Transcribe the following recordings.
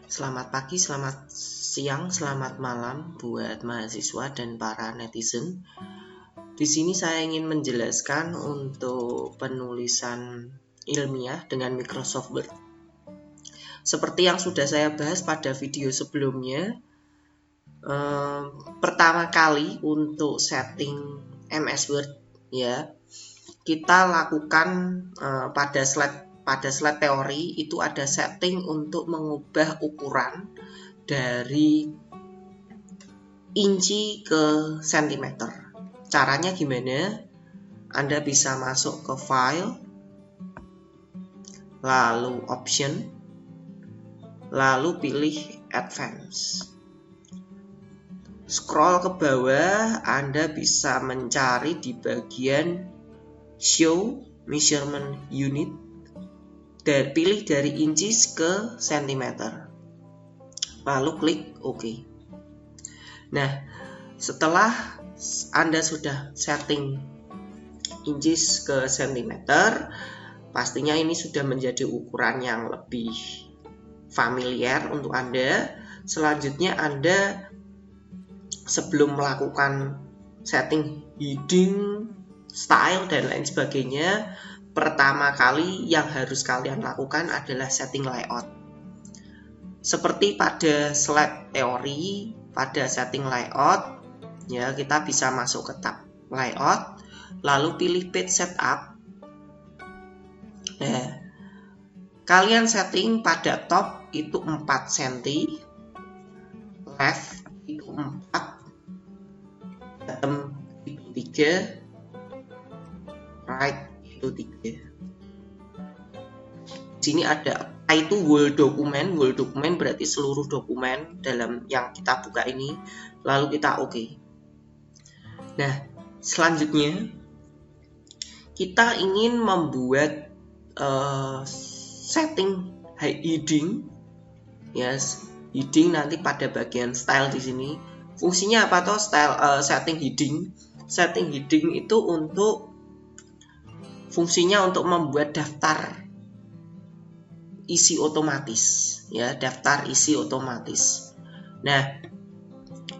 Selamat pagi, selamat siang, selamat malam buat mahasiswa dan para netizen. Di sini saya ingin menjelaskan untuk penulisan ilmiah dengan Microsoft Word. Seperti yang sudah saya bahas pada video sebelumnya, pertama kali untuk setting MS Word ya, kita lakukan pada slide teori itu ada setting untuk mengubah ukuran dari inci ke sentimeter. Caranya gimana? Anda bisa masuk ke file, lalu option, lalu pilih advance. Scroll ke bawah, Anda bisa mencari di bagian show measurement unit dan pilih dari inci ke sentimeter. Lalu klik OK. Nah, setelah Anda sudah setting inci ke sentimeter, pastinya ini sudah menjadi ukuran yang lebih familiar untuk Anda. Selanjutnya Anda sebelum melakukan setting heading, style, dan lain sebagainya, pertama kali yang harus kalian lakukan adalah setting layout. Seperti pada slide teori, pada setting layout, ya kita bisa masuk ke tab layout, lalu pilih page setup. Nah, kalian setting pada top itu 4 cm, left itu 4, bottom itu 3, right itu 3. Di sini ada itu whole dokumen berarti seluruh dokumen dalam yang kita buka ini, lalu kita OK. Nah, selanjutnya kita ingin membuat setting heading, heading nanti pada bagian style di sini. Fungsinya apa toh style setting heading? Setting heading itu fungsinya untuk membuat daftar isi otomatis, ya, daftar isi otomatis. Nah,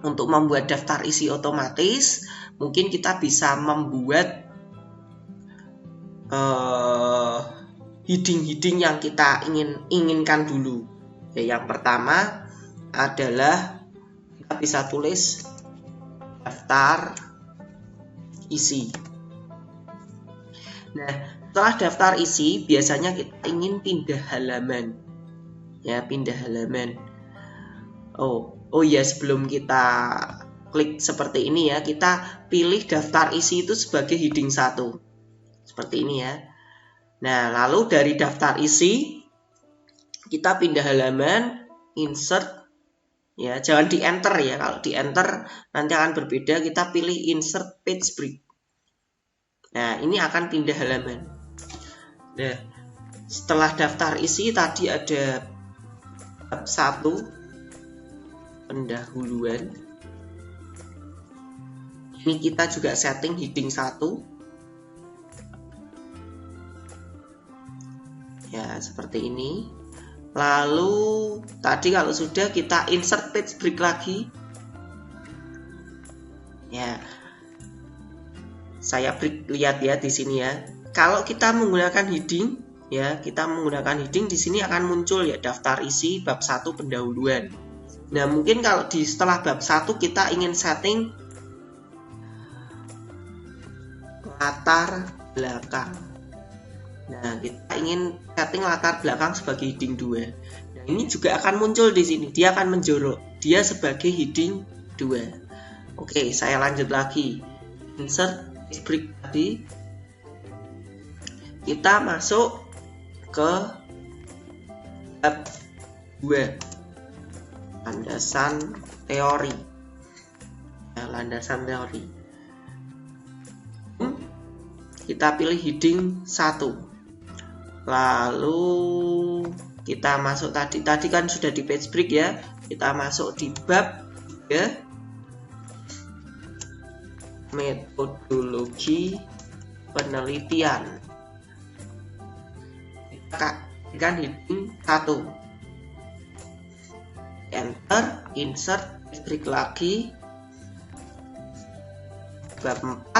untuk membuat daftar isi otomatis, mungkin kita bisa membuat heading yang kita inginkan dulu. Ya, yang pertama adalah kita bisa tulis daftar isi. Nah, setelah daftar isi, biasanya kita ingin pindah halaman. Ya, pindah halaman. Oh ya, sebelum kita klik seperti ini ya, kita pilih daftar isi itu sebagai heading 1. Seperti ini ya. Nah, lalu dari daftar isi, kita pindah halaman, insert. Ya, jangan di enter ya. Kalau di enter nanti akan berbeda. Kita pilih insert page break. Nah, ini akan pindah halaman. Nah, setelah daftar isi tadi ada tab 1 pendahuluan. Ini kita juga setting heading 1. Ya, seperti ini. Lalu tadi kalau sudah kita insert page break lagi. Ya. Saya lihat ya di sini ya. Kalau kita menggunakan heading, ya kita menggunakan heading di sini akan muncul ya daftar isi bab 1 pendahuluan. Nah, mungkin kalau di setelah bab 1 kita ingin setting latar belakang. Nah, kita ingin setting latar belakang sebagai heading 2. Nah, ini juga akan muncul di sini. Dia akan menjorok. Dia sebagai heading 2. Oke, saya lanjut lagi. Insert break tadi, kita masuk ke tab 2, landasan teori. Ya, landasan teori. Kita pilih heading 1. Lalu kita masuk tadi kan sudah di page break ya. Kita masuk di bab 3, metodologi penelitian. Kita kan heading 1. enter, insert, break lagi, bab 4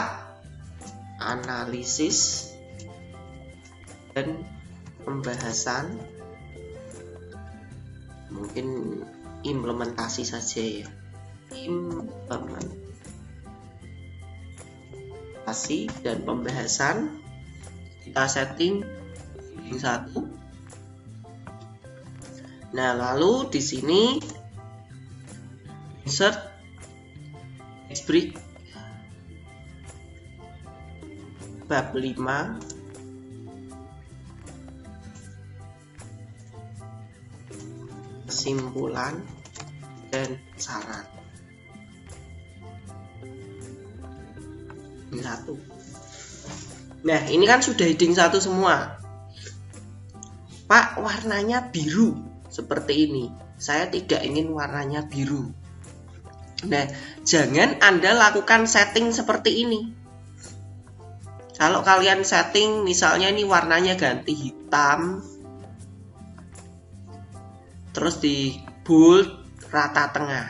analisis dan pembahasan, mungkin implementasi saja ya, implementasi dan pembahasan. Kita setting heading 1. Nah, lalu di sini insert break bab 5 kesimpulan dan saran. Heading 1. Nah, ini kan sudah heading 1 semua. Pak, warnanya biru seperti ini. Saya tidak ingin warnanya biru. Nah, jangan Anda lakukan setting seperti ini. Kalau kalian setting misalnya ini warnanya ganti hitam, terus di bold rata tengah,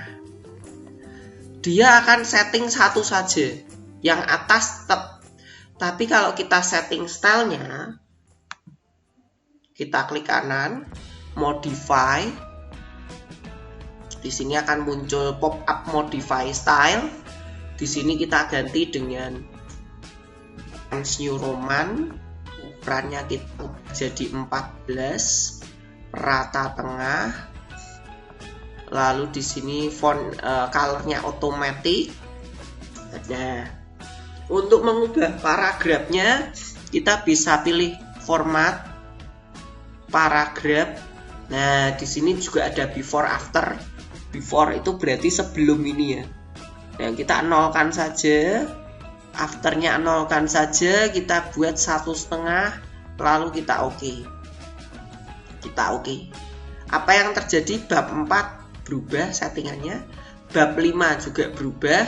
dia akan setting satu saja, yang atas tetap. Tapi kalau kita setting stylenya, kita klik kanan, modify. Di sini akan muncul pop up modify style. Di sini kita ganti dengan Times New Roman, ukurannya kita jadi 14, rata tengah. Lalu di sini font colornya automatic. Nah, untuk mengubah paragrafnya kita bisa pilih format paragraf. Nah, di sini juga ada before after. Before itu berarti sebelum ini ya. Nah, kita nolkan saja. Afternya nolkan saja, kita buat 1,5, lalu kita oke. Kita oke. Apa yang terjadi? Bab 4 berubah settingannya, bab 5 juga berubah,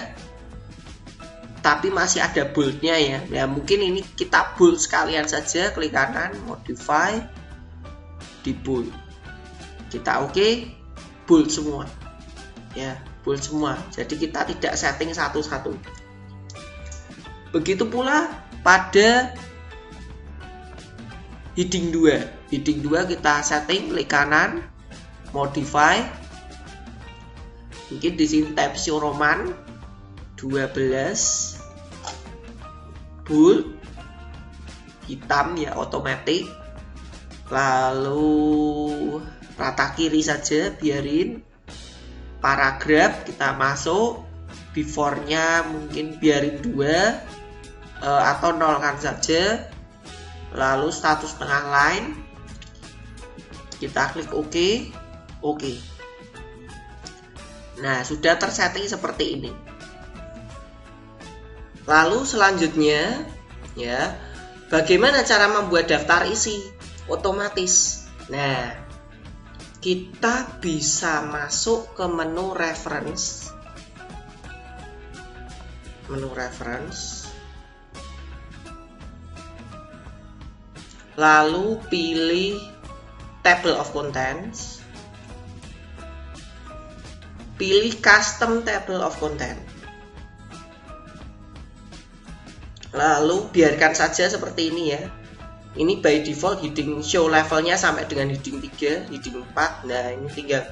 tapi masih ada boldnya ya. Nah, mungkin ini kita bold sekalian saja, klik kanan, modify, di bold. Kita oke, bold semua. Ya, bold semua. Jadi kita tidak setting satu-satu. Begitu pula pada heading 2. Heading 2 kita setting, klik kanan, modify. Mungkin di sini Times New Roman 12, bold, hitam ya, otomatis. Lalu rata kiri saja, biarin. Paragraf kita masuk, before-nya mungkin biarin 2 atau nolkan saja. Lalu status tengah line, kita klik OK. Oke. Nah, sudah tersetting seperti ini. Lalu selanjutnya ya, bagaimana cara membuat daftar isi otomatis? Nah, kita bisa masuk ke menu reference. Menu reference. Lalu pilih table of contents. Pilih custom table of content. Lalu biarkan saja seperti ini ya. Ini by default heading show levelnya sampai dengan heading 3, heading 4. Nah, ini tinggal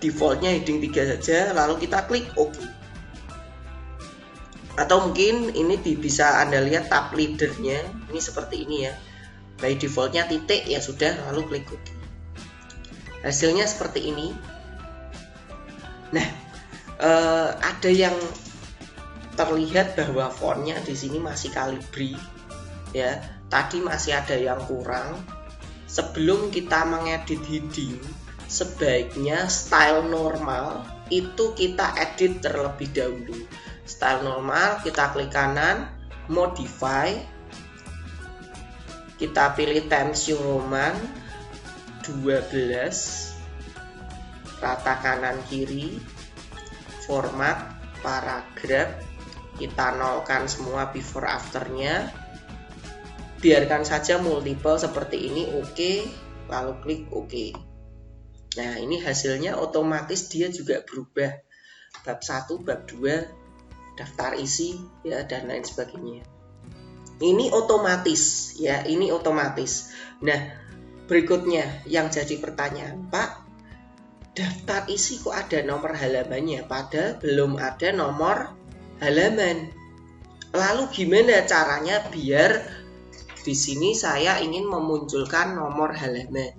defaultnya heading 3 saja. Lalu kita klik OK. Atau mungkin ini bisa Anda lihat tab leadernya. Ini seperti ini ya. By defaultnya titik, ya sudah, lalu klik OK. Hasilnya seperti ini. Nah, ada yang terlihat bahwa fontnya di sini masih Calibri ya. Tadi masih ada yang kurang. Sebelum kita mengedit heading, sebaiknya style normal itu kita edit terlebih dahulu. Style normal, kita klik kanan, modify. Kita pilih Times New Roman 12, rata kanan kiri, format paragraf, kita nolkan semua before afternya, biarkan saja multiple seperti ini, oke, lalu klik oke. Nah, ini hasilnya otomatis dia juga berubah. Bab 1, bab 2, daftar isi, ya, dan lain sebagainya. Ini otomatis, ya, ini otomatis. Nah, berikutnya yang jadi pertanyaan, Pak, daftar isi kok ada nomor halamannya, padahal belum ada nomor halaman. Lalu gimana caranya biar di sini saya ingin memunculkan nomor halaman?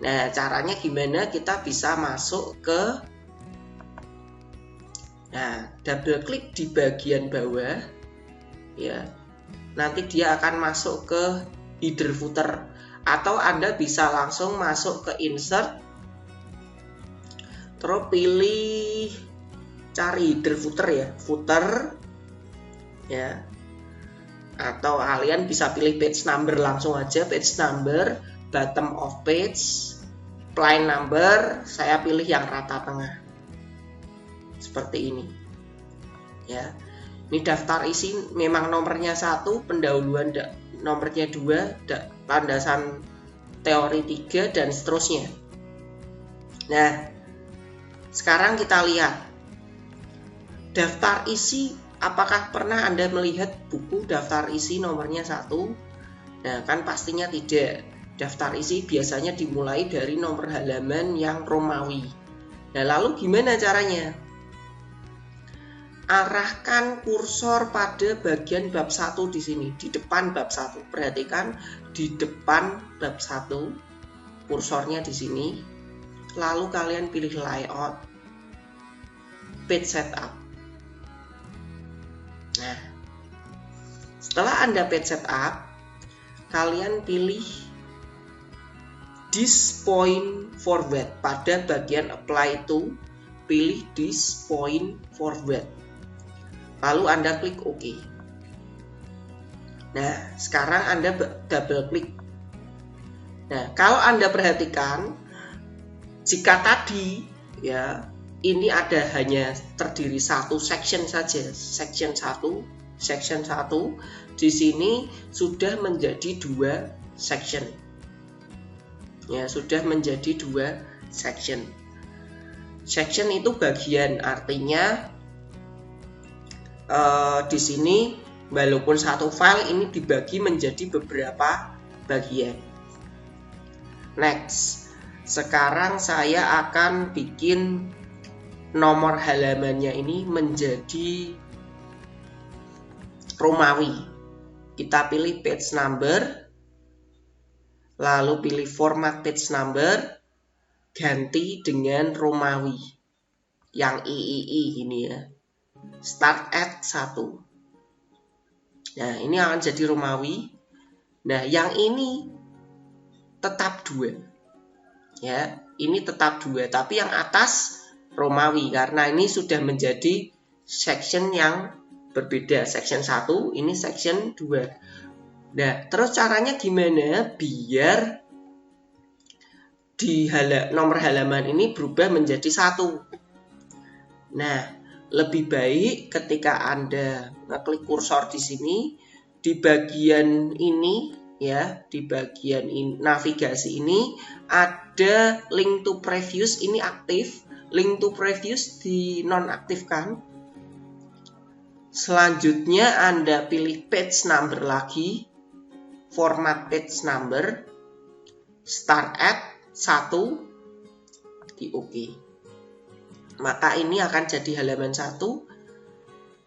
Nah, caranya gimana? Kita bisa masuk ke, nah, double klik di bagian bawah, ya. Nanti dia akan masuk ke header footer, atau Anda bisa langsung masuk ke insert, terus pilih cari header footer, ya, footer, ya. Atau kalian bisa pilih page number langsung aja, page number, bottom of page, plain number, saya pilih yang rata tengah seperti ini, ya. Ini daftar isi memang nomornya 1, pendahuluan nomornya 2, landasan teori 3, dan seterusnya. Nah, sekarang kita lihat daftar isi. Apakah pernah Anda melihat buku daftar isi nomornya 1? Nah, kan pastinya tidak. Daftar isi biasanya dimulai dari nomor halaman yang Romawi. Nah, lalu gimana caranya? Arahkan kursor pada bagian bab 1 di sini, di depan bab 1. Perhatikan di depan bab 1, kursornya di sini. Lalu kalian pilih layout, page setup. Nah, setelah Anda page setup, kalian pilih this point forward. Pada bagian apply to, pilih this point forward. Lalu Anda klik OK. Nah, sekarang Anda double klik. Nah, kalau Anda perhatikan, jika tadi, ya, ini ada hanya terdiri satu section saja, section 1, di sini sudah menjadi 2 section. Ya, sudah menjadi 2 section. Section itu bagian, artinya di sini walaupun satu file ini dibagi menjadi beberapa bagian. Next, sekarang saya akan bikin nomor halamannya ini menjadi Romawi. Kita pilih page number, lalu pilih format page number, ganti dengan Romawi yang III ini, ya. Start at 1. Nah, ini akan jadi Romawi. Nah, yang ini tetap 2. Ya, ini tetap 2, tapi yang atas Romawi karena ini sudah menjadi section yang berbeda. Section 1, ini section 2. Nah, terus caranya gimana biar di nomor halaman ini berubah menjadi 1? Nah, lebih baik ketika Anda ngeklik kursor di sini, di bagian ini, ya, di bagian navigasi ini ada link to previous, ini aktif. Link to previous dinonaktifkan. Selanjutnya Anda pilih page number lagi, format page number, start at 1, di OK. Maka ini akan jadi halaman 1,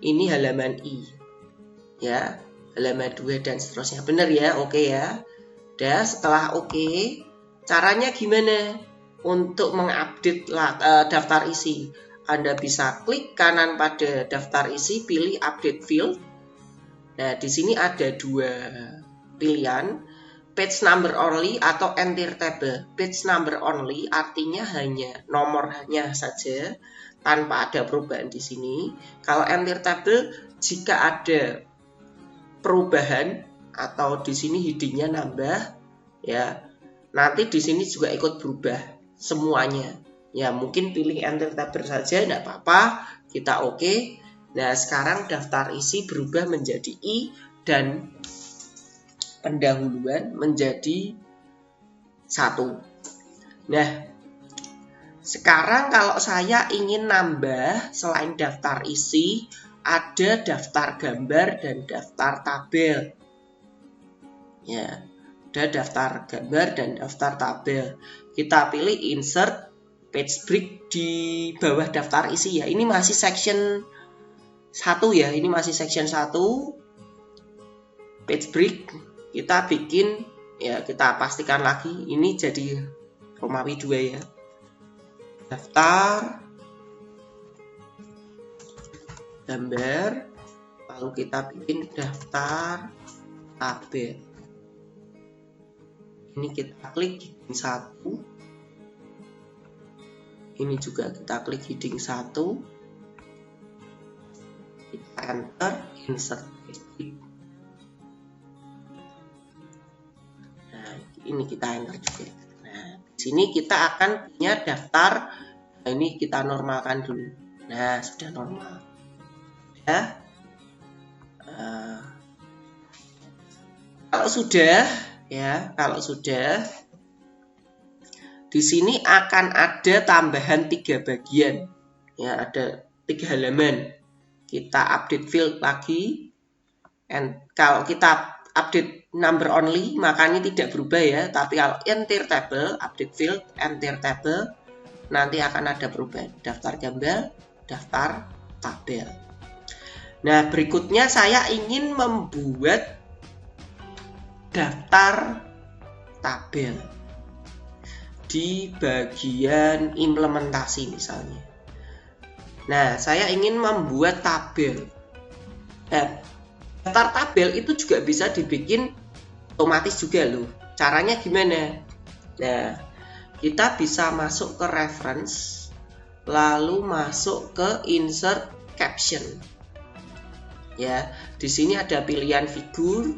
ini halaman I, ya, halaman 2 dan seterusnya. Benar ya, oke ya. Dan setelah oke, caranya gimana untuk mengupdate daftar isi? Anda bisa klik kanan pada daftar isi, pilih update field. Nah, di sini ada 2 pilihan, page number only atau entire table. Page number only artinya hanya nomornya saja tanpa ada perubahan di sini. Kalau entire table, jika ada perubahan atau di sini headingnya nambah, ya, nanti di sini juga ikut berubah semuanya. Ya, mungkin pilih entire table saja, tidak apa-apa, kita oke. Nah, sekarang daftar isi berubah menjadi I dan pendahuluan menjadi 1. Nah, sekarang kalau saya ingin nambah selain daftar isi, ada daftar gambar dan daftar tabel. Ya, ada daftar gambar dan daftar tabel. Kita pilih insert page break di bawah daftar isi ya. Ini masih section 1 ya. Ini masih section 1. Page break kita bikin ya, kita pastikan lagi ini jadi Romawi 2 ya. Daftar gambar, lalu kita bikin daftar tabel. Ini kita klik heading 1. Ini juga kita klik heading 1. Kita enter, insert page break. Nah, ini kita enter juga. Nah, di sini kita akan punya daftar. Nah, ini kita normalkan dulu. Nah, sudah normal. Ya. Kalau sudah di sini akan ada tambahan 3 bagian. Ya, ada 3 halaman. Kita update field lagi. And kalau kita update number only, maka ini tidak berubah ya. Tapi kalau entire table, update field, entire table, nanti akan ada perubahan. Daftar gambar, daftar tabel. Nah, berikutnya saya ingin membuat daftar tabel di bagian implementasi misalnya. Nah, saya ingin membuat tabel. Daftar tabel itu juga bisa dibikin otomatis juga loh. Caranya gimana? Nah, kita bisa masuk ke reference, lalu masuk ke insert caption. Ya, di sini ada pilihan figur,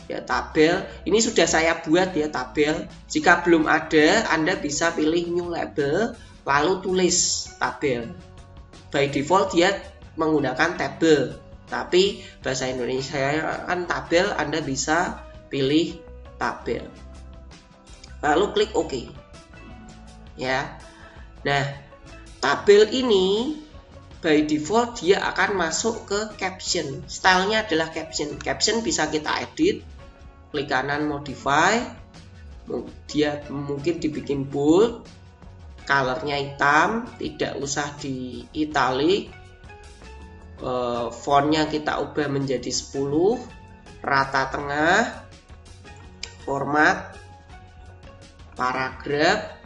ya tabel. Ini sudah saya buat ya tabel. Jika belum ada, Anda bisa pilih new label, lalu tulis tabel. By default dia menggunakan table, tapi bahasa Indonesia kan tabel, Anda bisa pilih tabel. Lalu klik OK. Ya. Nah, tabel ini by default dia akan masuk ke caption. Stylenya adalah caption. Caption bisa kita edit. Klik kanan modify. Dia mungkin dibikin bold. Colornya hitam. Tidak usah di italic. Fontnya kita ubah menjadi 10. Rata tengah. Format. Paragraf.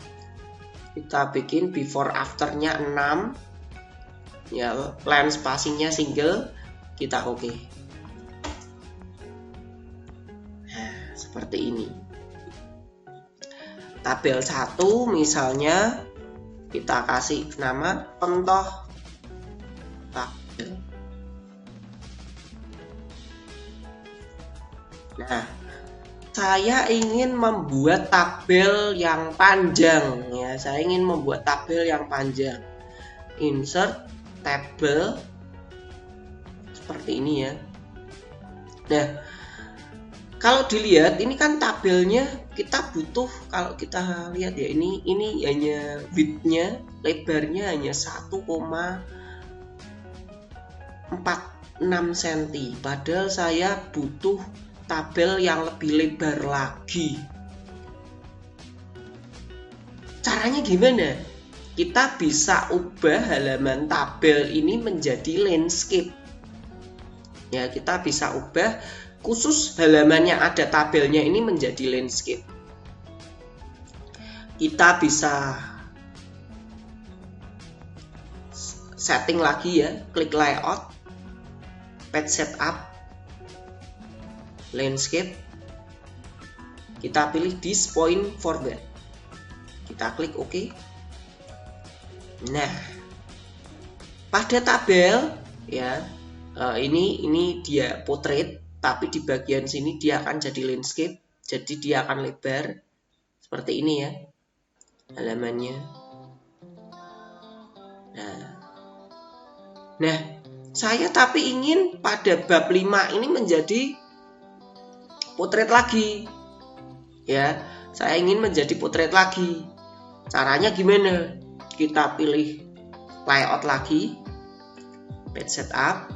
Kita bikin before afternya 6. Ya, line spacingnya single, kita oke. Nah, seperti ini. Tabel 1 misalnya kita kasih nama contoh tabel. Nah, saya ingin membuat tabel yang panjang ya. Saya ingin membuat tabel yang panjang. Insert table seperti ini ya. Nah, kalau dilihat ini kan tabelnya kita butuh, kalau kita lihat ya, ini hanya width-nya, lebarnya hanya 1,46 cm. Padahal saya butuh tabel yang lebih lebar lagi. Caranya gimana? Kita bisa ubah halaman tabel ini menjadi landscape. Ya, kita bisa ubah khusus halaman yang ada tabelnya ini menjadi landscape. Kita bisa setting lagi ya, klik layout, page setup, landscape. Kita pilih this point forward. Kita klik OK. Nah, pada tabel ya, ini dia portrait, tapi di bagian sini dia akan jadi landscape, jadi dia akan lebar seperti ini ya halamannya. Nah, saya tapi ingin pada bab 5 ini menjadi portrait lagi ya. Saya ingin menjadi portrait lagi. Caranya gimana? kita pilih layout lagi, page setup,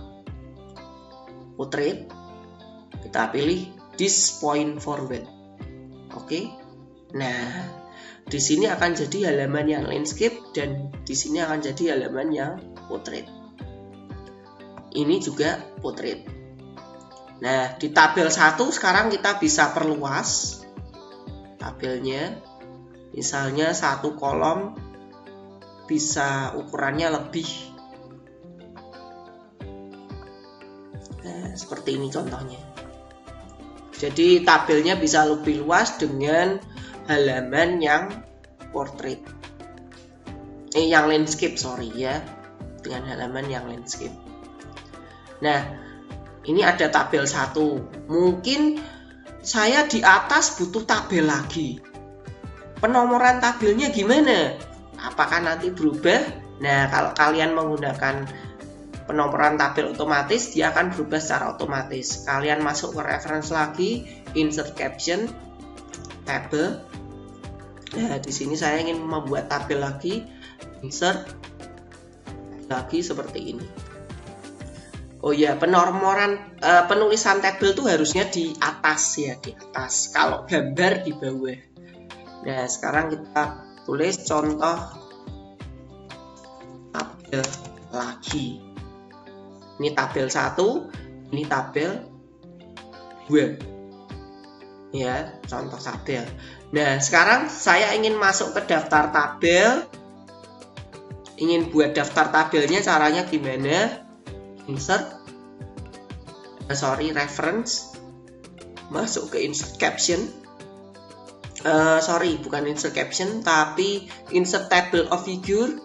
portrait, kita pilih this point forward. Oke. Nah, di sini akan jadi halaman yang landscape dan di sini akan jadi halaman yang portrait. Ini juga portrait. Nah, di tabel 1 sekarang kita bisa perluas tabelnya. Misalnya satu kolom bisa ukurannya lebih. Nah, seperti ini contohnya. Jadi tabelnya bisa lebih luas dengan halaman yang portrait. Yang landscape, sorry ya. Dengan halaman yang landscape. Nah, ini ada tabel 1. Mungkin saya di atas butuh tabel lagi. Penomoran tabelnya gimana? Apakah nanti berubah? Nah, kalau kalian menggunakan penomoran tabel otomatis, dia akan berubah secara otomatis. Kalian masuk ke reference lagi, insert caption, tabel. Nah, di sini saya ingin membuat tabel lagi, insert lagi seperti ini. Oh ya, penulisan tabel itu harusnya di atas ya, di atas. Kalau gambar di bawah. Nah, sekarang kita tulis contoh tabel lagi. Ini tabel 1, ini tabel 2. Ya, contoh tabel. Nah, sekarang saya ingin masuk ke daftar tabel. Ingin buat daftar tabelnya, caranya gimana? Insert, reference, masuk ke insert caption. Bukan insert caption, tapi insert table of figure.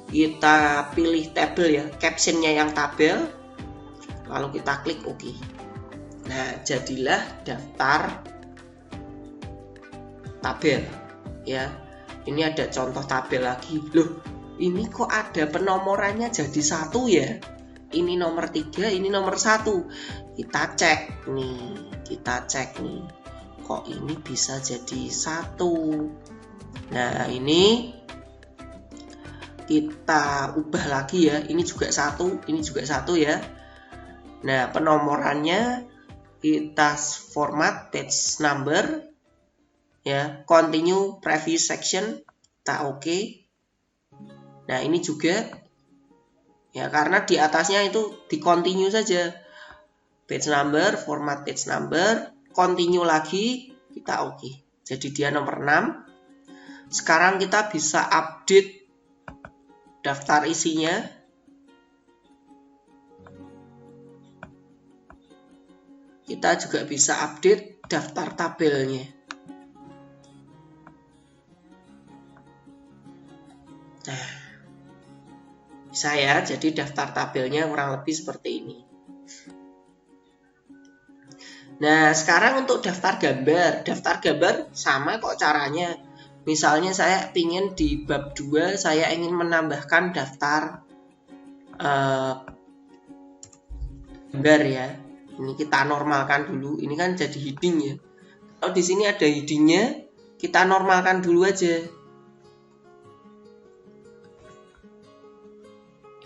Kita pilih tabel ya, captionnya yang tabel, lalu kita klik OK. Nah, jadilah daftar tabel ya. Ini ada contoh tabel lagi. Loh, ini kok ada penomorannya jadi 1 ya? Ini nomor 3, ini nomor 1. Kita cek nih, kok ini bisa jadi 1. Nah, ini kita ubah lagi ya, ini juga 1, ini juga 1 ya. Nah, penomorannya kita format page number ya, continue previous section, kita OK. Nah, ini juga ya, karena di atasnya itu di continue saja, page number, format page number, continue lagi, kita OK. Jadi dia nomor 6. Sekarang kita bisa update daftar isinya. Kita juga bisa update daftar tabelnya. Nah, bisa ya, jadi daftar tabelnya kurang lebih seperti ini. Nah, sekarang untuk daftar gambar. Daftar gambar sama kok caranya. Misalnya saya ingin di bab 2, saya ingin menambahkan daftar gambar ya. Ini kita normalkan dulu. Ini kan jadi heading ya. Kalau di sini ada headingnya, kita normalkan dulu aja.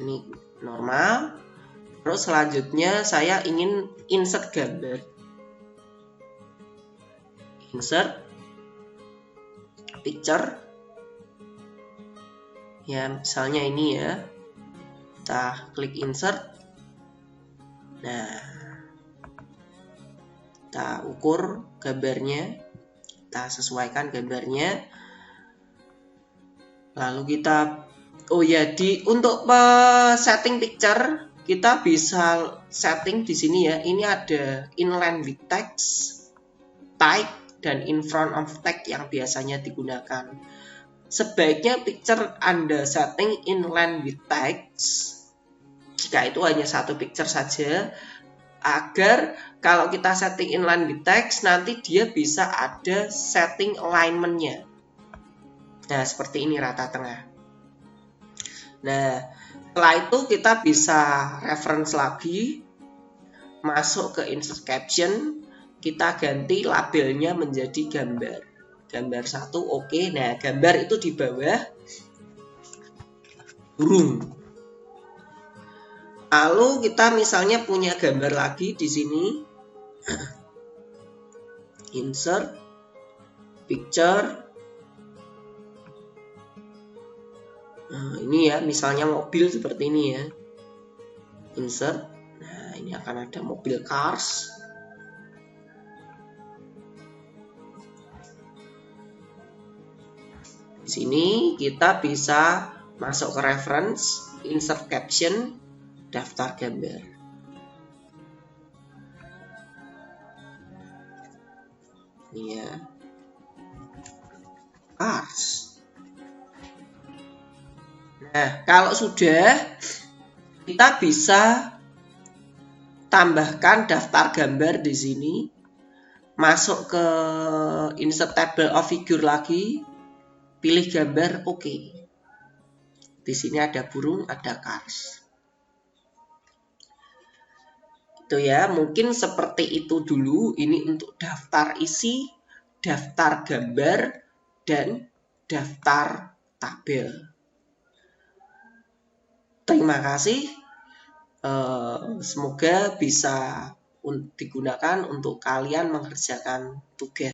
Ini normal. Terus selanjutnya saya ingin insert gambar. Insert picture ya, misalnya ini ya, kita klik insert. Nah, kita ukur gambarnya, kita sesuaikan gambarnya, lalu kita untuk setting picture kita bisa setting di sini ya. Ini ada inline with text, type, dan in front of text yang biasanya digunakan. Sebaiknya picture Anda setting inline with text jika itu hanya satu picture saja, agar kalau kita setting inline with text nanti dia bisa ada setting alignment-nya. Nah, seperti ini rata tengah. Nah, setelah itu kita bisa reference lagi, masuk ke insert caption, kita ganti labelnya menjadi gambar. Gambar 1, oke. Nah, gambar itu di bawah. burung. Lalu kita misalnya punya gambar lagi di sini. Insert picture. Nah, ini ya, misalnya mobil seperti ini ya. Insert. Nah, ini akan ada mobil cars. Di sini kita bisa masuk ke reference, insert caption, daftar gambar. Ini ya. Cars. Nah, kalau sudah, kita bisa tambahkan daftar gambar di sini. Masuk ke insert table of figure lagi. Pilih gambar, oke. Di sini ada burung, ada cars. Itu ya, mungkin seperti itu dulu. Ini untuk daftar isi, daftar gambar, dan daftar tabel. Terima kasih. Semoga bisa digunakan untuk kalian mengerjakan tugas.